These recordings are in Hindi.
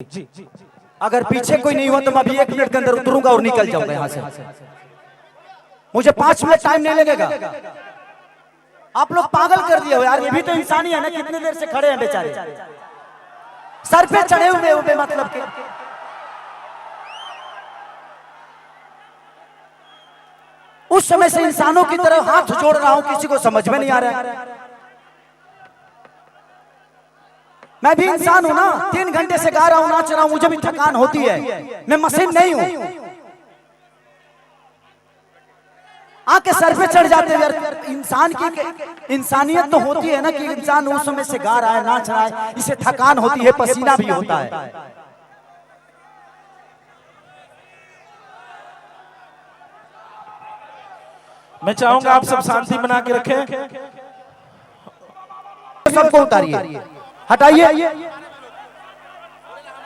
जी, अगर पीछे कोई नहीं हुआ तो मैं अभी 1 मिनट के अंदर उतरूंगा और निकल जाऊंगा यहाँ से। मुझे 5 मिनट टाइम नहीं लगेगा। आप लोग पागल कर दिए हो यार, ये भी तो इंसान ही है ना, कितने देर से खड़े हैं बेचारे, सर पे चढ़े हुए हो मतलब के। उस समय से इंसानों की तरह हाथ जोड़ रहा हूं, किसी को समझ में नहीं आ रहा है। मैं भी इंसान हूं ना, 3 घंटे से गा रहा हूं, नाच रहा हूं, मुझे भी थकान होती है, मैं मशीन नहीं हूं। आके सर पे चढ़ जाते हैं यार। इंसान की इंसानियत तो होती है ना कि इंसान उस समय से गा रहा है, नाच रहा है, इसे थकान होती है, पसीना भी होता है। मैं चाहूंगा आप सब शांति बना के रखें। सबको उतारिए, हटाइए,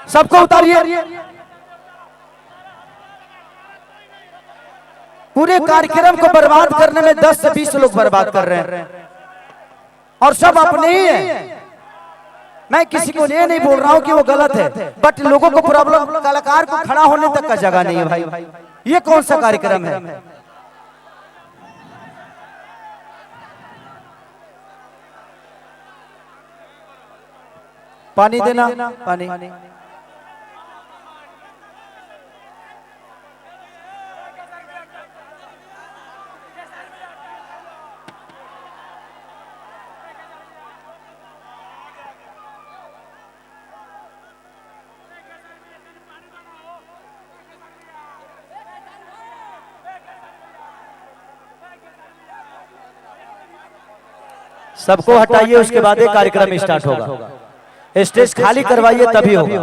सबको उतारिए। पूरे कार्यक्रम को बर्बाद करने में 10 से 20 लोग बर्बाद कर रहे हैं और सब अपने ही हैं। मैं किसी को ये नहीं बोल रहा हूं कि वो गलत है, बट लोगों को प्रॉब्लम, कलाकार को खड़ा होने तक का जगह नहीं है भाई। ये कौन सा कार्यक्रम है? पानी देना, पानी। सबको हटाइए, उसके बाद एक कार्यक्रम स्टार्ट होगा। स्टेज खाली करवाइए तभी होगा।